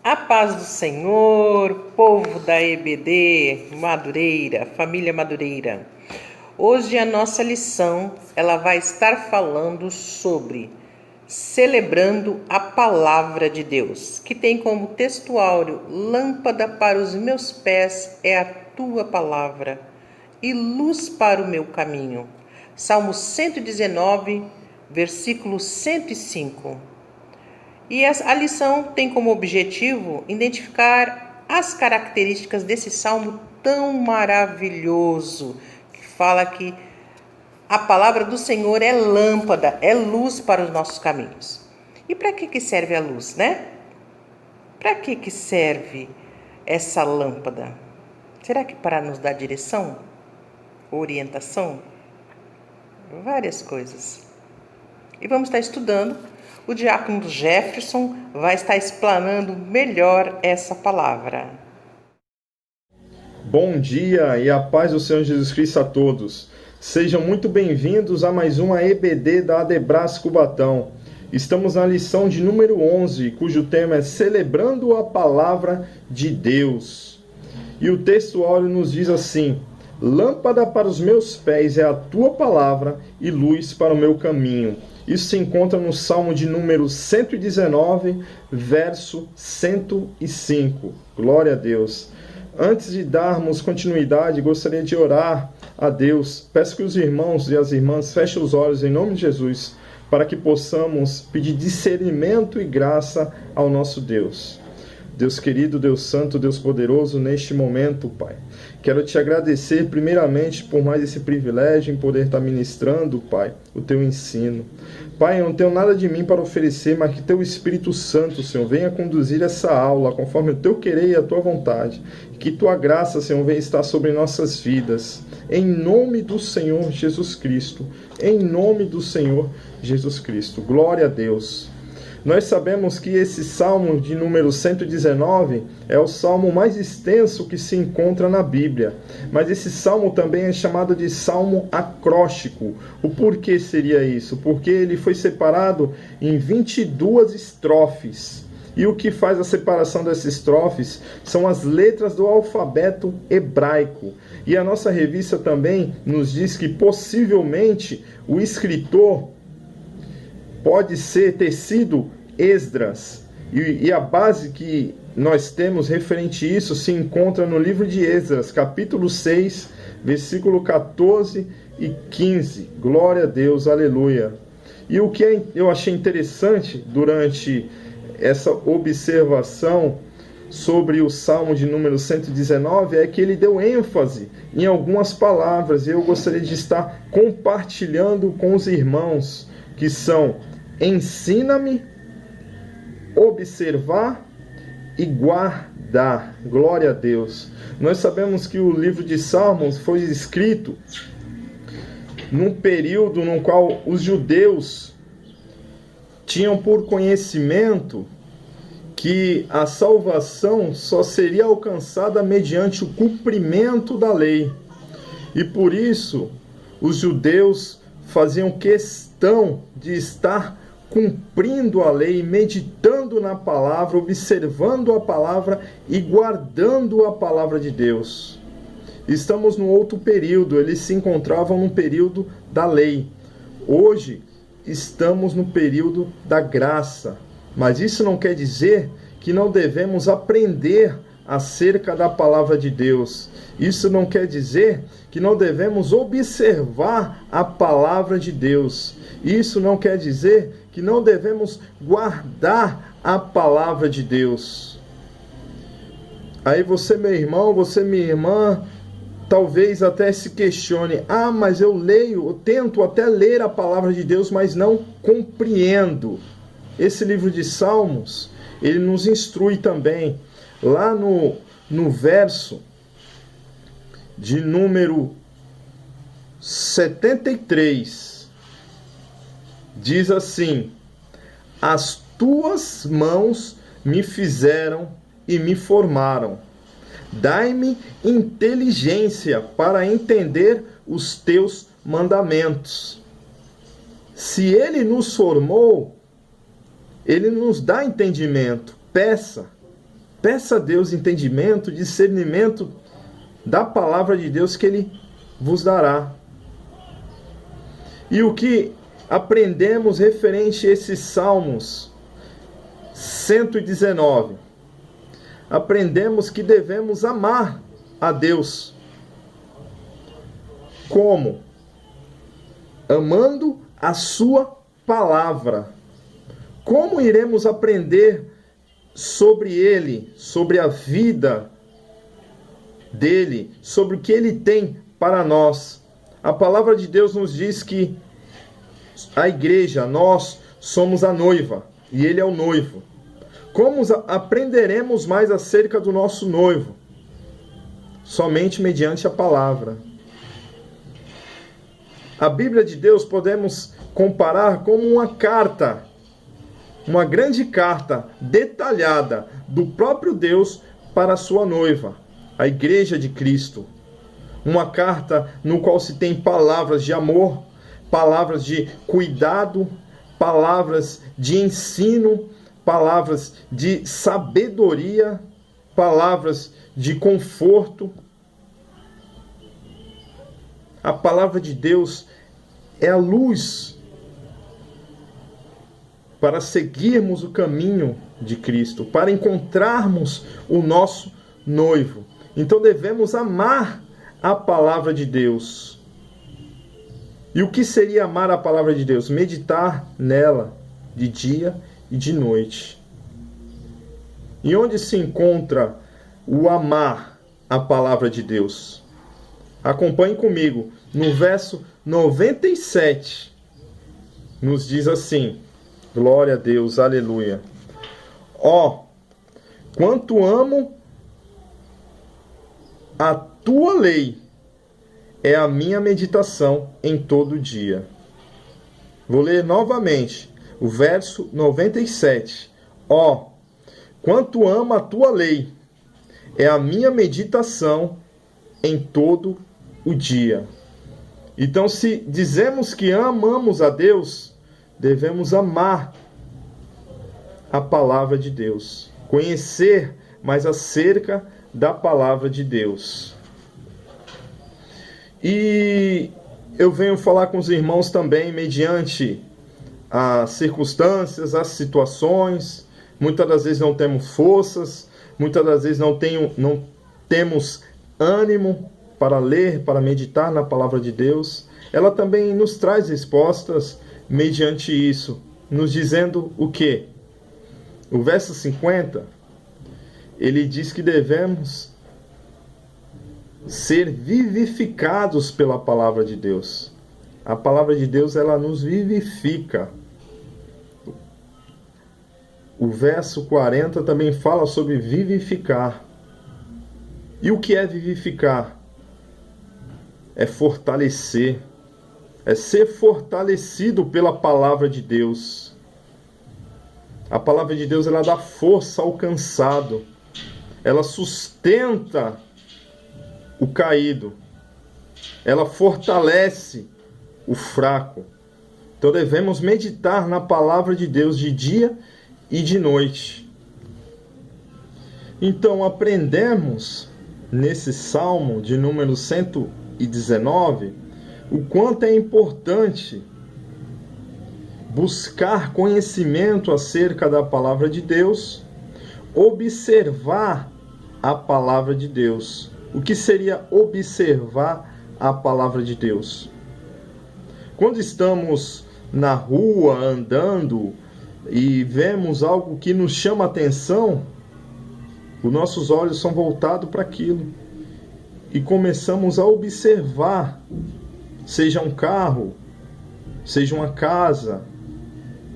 A paz do Senhor, povo da EBD, Madureira, família Madureira. Hoje a nossa lição, ela vai estar falando sobre celebrando a palavra de Deus, que tem como textuário: lâmpada para os meus pés é a tua palavra e luz para o meu caminho. Salmo 119, versículo 105. E a lição tem como objetivo identificar as características desse salmo tão maravilhoso, que fala que a palavra do Senhor é lâmpada, é luz para os nossos caminhos. E para que serve a luz, né? Para que serve essa lâmpada? Será que para nos dar direção? Orientação? Várias coisas. E vamos estar estudando. O diácono Jefferson vai estar explanando melhor essa palavra. Bom dia e a paz do Senhor Jesus Cristo a todos. Sejam muito bem-vindos a mais uma EBD da Adebras Cubatão. Estamos na lição de número 11, cujo tema é Celebrando a Palavra de Deus. E o textuário nos diz assim: lâmpada para os meus pés é a tua palavra e luz para o meu caminho. Isso se encontra no Salmo de número 119, verso 105. Glória a Deus. Antes de darmos continuidade, gostaria de orar a Deus. Peço que os irmãos e as irmãs fechem os olhos em nome de Jesus, para que possamos pedir discernimento e graça ao nosso Deus. Deus querido, Deus santo, Deus poderoso, neste momento, Pai, quero te agradecer primeiramente por mais esse privilégio em poder estar ministrando, Pai, o teu ensino. Pai, eu não tenho nada de mim para oferecer, mas que teu Espírito Santo, Senhor, venha conduzir essa aula conforme o teu querer e a tua vontade. Que tua graça, Senhor, venha estar sobre nossas vidas. Em nome do Senhor Jesus Cristo. Em nome do Senhor Jesus Cristo. Glória a Deus. Nós sabemos que esse salmo de número 119 é o salmo mais extenso que se encontra na Bíblia. Mas esse salmo também é chamado de salmo acróstico. O porquê seria isso? Porque ele foi separado em 22 estrofes. E o que faz a separação dessas estrofes são as letras do alfabeto hebraico. E a nossa revista também nos diz que possivelmente o escritor pode ter sido Esdras. E a base que nós temos referente a isso se encontra no livro de Esdras, capítulo 6, versículo 14 e 15. Glória a Deus, aleluia. E o que eu achei interessante durante essa observação sobre o Salmo de número 119 é que ele deu ênfase em algumas palavras, e eu gostaria de estar compartilhando com os irmãos, que são: ensina-me, observar e guardar. Glória a Deus. Nós sabemos que o livro de Salmos foi escrito num período no qual os judeus tinham por conhecimento que a salvação só seria alcançada mediante o cumprimento da lei. E por isso, os judeus faziam questão de estar cumprindo a lei, meditando na palavra, observando a palavra e guardando a palavra de Deus. Estamos num outro período, eles se encontravam no período da lei. Hoje, estamos no período da graça. Mas isso não quer dizer que não devemos aprender acerca da palavra de Deus. Isso não quer dizer que não devemos observar a palavra de Deus. Isso não quer dizer que não devemos guardar a palavra de Deus. Aí você, meu irmão, você, minha irmã, talvez até se questione: mas eu tento até ler a palavra de Deus, mas não compreendo. Esse livro de Salmos, ele nos instrui também. Lá no verso de número 73, diz assim: as tuas mãos me fizeram e me formaram. Dai-me inteligência para entender os teus mandamentos. Se ele nos formou, ele nos dá entendimento. Peça a Deus entendimento, discernimento da palavra de Deus que ele vos dará. E o que aprendemos referente a esses Salmos 119? Aprendemos que devemos amar a Deus. Como? Amando a sua palavra. Como iremos aprender sobre Ele, sobre a vida dele, sobre o que Ele tem para nós? A palavra de Deus nos diz que a igreja, nós somos a noiva e Ele é o noivo. Como aprenderemos mais acerca do nosso noivo? Somente mediante a palavra. A Bíblia de Deus podemos comparar como uma carta, uma grande carta detalhada do próprio Deus para a sua noiva, a igreja de Cristo. Uma carta no qual se tem palavras de amor, palavras de cuidado, palavras de ensino, palavras de sabedoria, palavras de conforto. A palavra de Deus é a luz para seguirmos o caminho de Cristo, para encontrarmos o nosso noivo. Então devemos amar a palavra de Deus. E o que seria amar a palavra de Deus? Meditar nela de dia e de noite. E onde se encontra o amar a palavra de Deus? Acompanhe comigo. No verso 97, nos diz assim: glória a Deus, aleluia. Ó, quanto amo a tua lei, é a minha meditação em todo dia. Vou ler novamente o verso 97. Ó, quanto amo a tua lei, é a minha meditação em todo o dia. Então, se dizemos que amamos a Deus, devemos amar a palavra de Deus, conhecer mais acerca da palavra de Deus. E eu venho falar com os irmãos também mediante as circunstâncias, as situações. Muitas das vezes não temos forças, muitas das vezes não temos ânimo para ler, para meditar na palavra de Deus. Ela também nos traz respostas mediante isso, nos dizendo o quê? O verso 50, ele diz que devemos ser vivificados pela palavra de Deus. A palavra de Deus, ela nos vivifica. O verso 40 também fala sobre vivificar. E o que é vivificar? É fortalecer. É ser fortalecido pela palavra de Deus. A palavra de Deus, ela dá força ao cansado. Ela sustenta o caído. Ela fortalece o fraco. Então devemos meditar na palavra de Deus de dia e de noite. Então aprendemos nesse Salmo de número 119 o quanto é importante buscar conhecimento acerca da palavra de Deus, observar a palavra de Deus. O que seria observar a palavra de Deus? Quando estamos na rua andando e vemos algo que nos chama a atenção, os nossos olhos são voltados para aquilo e começamos a observar, seja um carro, seja uma casa,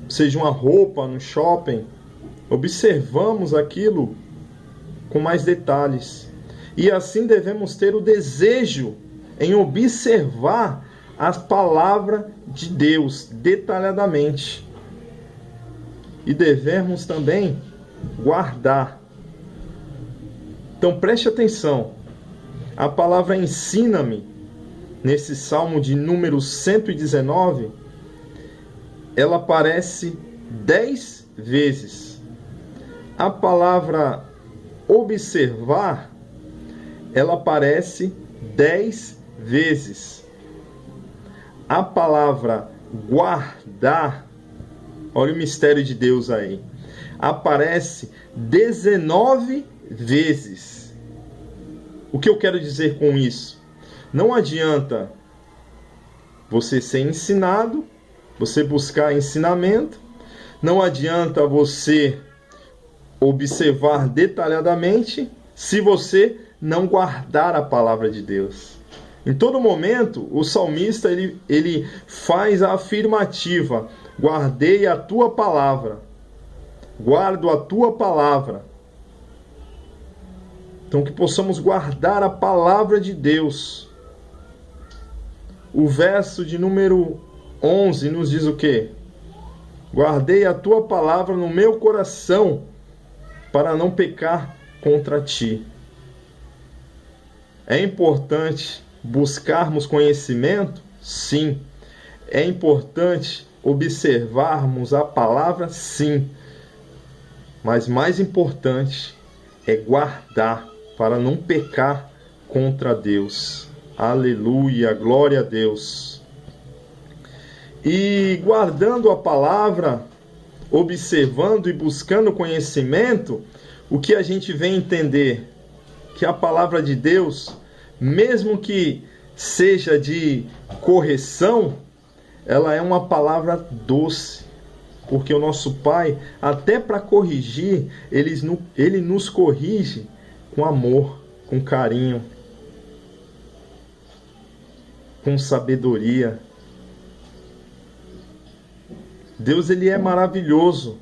seja uma roupa no shopping, observamos aquilo com mais detalhes. E assim devemos ter o desejo em observar a palavra de Deus detalhadamente. E devemos também guardar. Então preste atenção. A palavra ensina-me, nesse Salmo de número 119, ela aparece 10 vezes. A palavra observar, ela aparece 10 vezes. A palavra guardar, olha o mistério de Deus aí, aparece 19 vezes. O que eu quero dizer com isso? Não adianta você ser ensinado, você buscar ensinamento, não adianta você observar detalhadamente se você não guardar a palavra de Deus. Em todo momento, o salmista ele faz a afirmativa: guardei a tua palavra, guardo a tua palavra. Então, que possamos guardar a palavra de Deus. O verso de número 11 nos diz o quê? Guardei a tua palavra no meu coração para não pecar contra ti. É importante buscarmos conhecimento? Sim. É importante observarmos a palavra? Sim. Mas mais importante é guardar para não pecar contra Deus. Aleluia, glória a Deus. E guardando a palavra, observando e buscando conhecimento, o que a gente vem entender? Que a palavra de Deus, mesmo que seja de correção, ela é uma palavra doce. Porque o nosso Pai, até para corrigir, Ele nos corrige com amor, com carinho, com sabedoria. Deus, Ele é maravilhoso.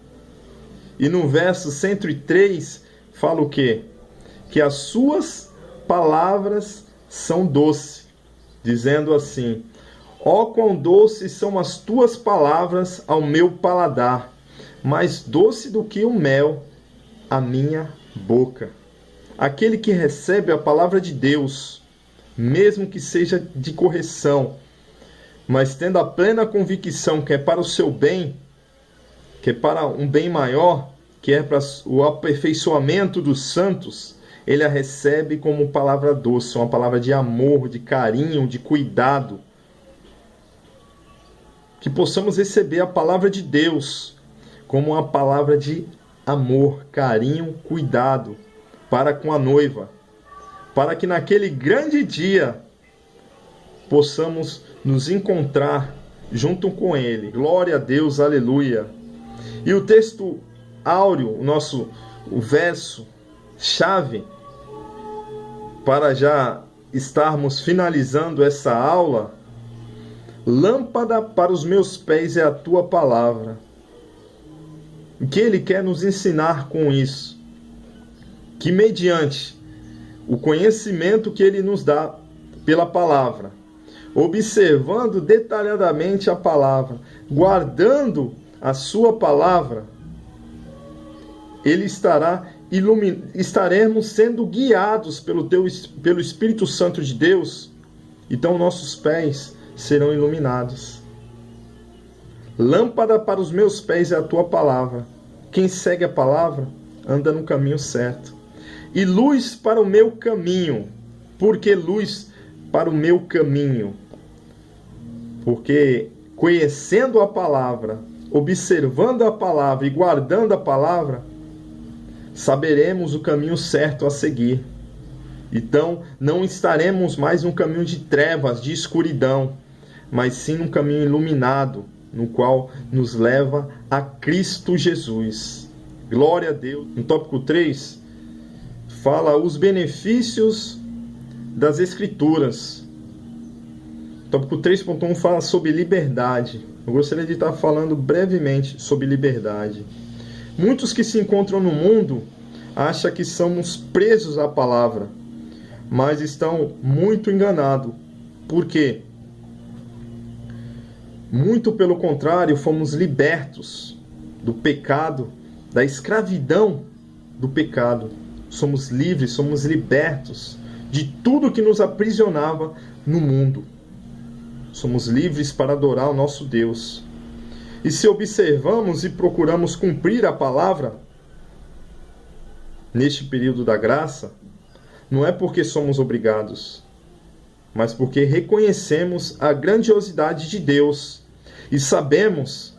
E no verso 103 fala o quê? Que as suas palavras são doces, dizendo assim: ó, quão doces são as tuas palavras ao meu paladar, mais doce do que o mel a minha boca. Aquele que recebe a palavra de Deus, mesmo que seja de correção, mas tendo a plena convicção que é para o seu bem, que é para um bem maior, que é para o aperfeiçoamento dos santos, ele a recebe como palavra doce, uma palavra de amor, de carinho, de cuidado. Que possamos receber a palavra de Deus como uma palavra de amor, carinho, cuidado para com a noiva, para que naquele grande dia possamos nos encontrar junto com Ele. Glória a Deus, aleluia. E o texto áureo, o verso chave, para já estarmos finalizando essa aula: lâmpada para os meus pés é a tua palavra. O que Ele quer nos ensinar com isso? Que mediante o conhecimento que Ele nos dá pela palavra, observando detalhadamente a palavra, guardando a sua palavra, estaremos sendo guiados pelo Espírito Santo de Deus. Então nossos pés serão iluminados. Lâmpada para os meus pés é a tua palavra. Quem segue a palavra anda no caminho certo. E luz para o meu caminho. Por que luz para o meu caminho? Porque conhecendo a palavra, observando a palavra e guardando a palavra, saberemos o caminho certo a seguir. Então, não estaremos mais num caminho de trevas, de escuridão, mas sim num caminho iluminado, no qual nos leva a Cristo Jesus. Glória a Deus. No tópico 3, fala os benefícios das Escrituras. O tópico 3.1 fala sobre liberdade. Eu gostaria de estar falando brevemente sobre liberdade. Muitos que se encontram no mundo acham que somos presos à palavra. mas estão muito enganados. Por quê? Muito pelo contrário, fomos libertos do pecado, da escravidão do pecado. Somos livres, somos libertos de tudo que nos aprisionava no mundo. Somos livres para adorar o nosso Deus. E se observamos e procuramos cumprir a palavra neste período da graça, não é porque somos obrigados, mas porque reconhecemos a grandiosidade de Deus e sabemos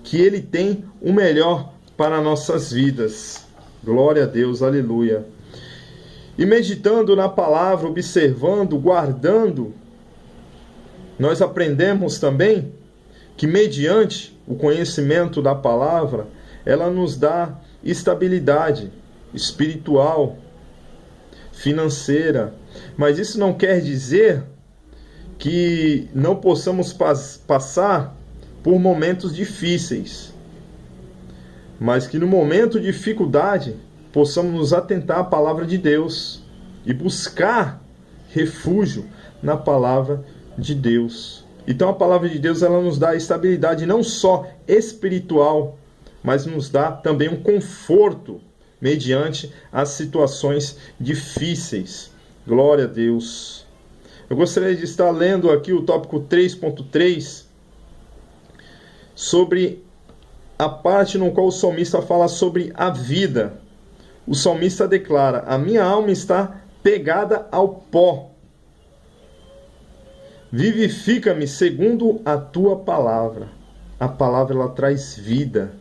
que Ele tem o melhor para nossas vidas. Glória a Deus, aleluia. E meditando na palavra, observando, guardando, nós aprendemos também que mediante o conhecimento da palavra, ela nos dá estabilidade espiritual, financeira. Mas isso não quer dizer que não possamos passar por momentos difíceis, mas que no momento de dificuldade possamos nos atentar à palavra de Deus e buscar refúgio na palavra de Deus. Então a palavra de Deus, ela nos dá estabilidade não só espiritual, mas nos dá também um conforto mediante as situações difíceis. Glória a Deus. Eu gostaria de estar lendo aqui o tópico 3.3 sobre a parte no qual o salmista fala sobre a vida. O salmista declara: a minha alma está pegada ao pó. Vivifica-me segundo a tua palavra. A palavra, ela traz vida.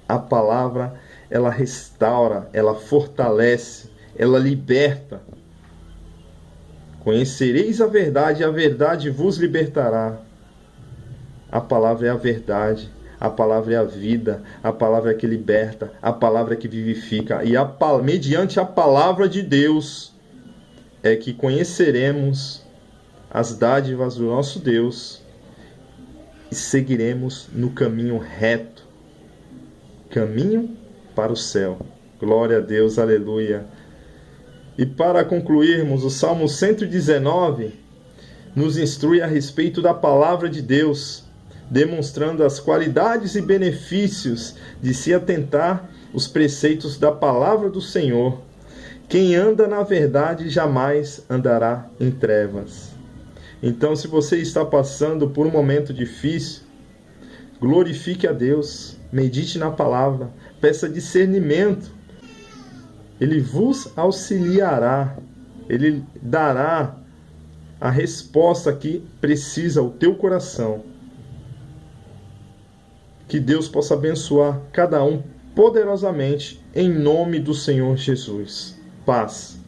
A palavra, ela restaura, ela fortalece, ela liberta. Conhecereis a verdade e a verdade vos libertará. A palavra é a verdade, a palavra é a vida, a palavra é que liberta, a palavra é que vivifica. E mediante a palavra de Deus é que conheceremos as dádivas do nosso Deus e seguiremos no caminho reto, caminho para o céu. Glória a Deus, aleluia. E para concluirmos, o Salmo 119 nos instrui a respeito da palavra de Deus, demonstrando as qualidades e benefícios de se atentar aos preceitos da palavra do Senhor. Quem anda na verdade jamais andará em trevas. Então, se você está passando por um momento difícil, glorifique a Deus, medite na palavra, peça discernimento. Ele vos auxiliará, Ele dará a resposta que precisa o teu coração. Que Deus possa abençoar cada um poderosamente, em nome do Senhor Jesus. Paz.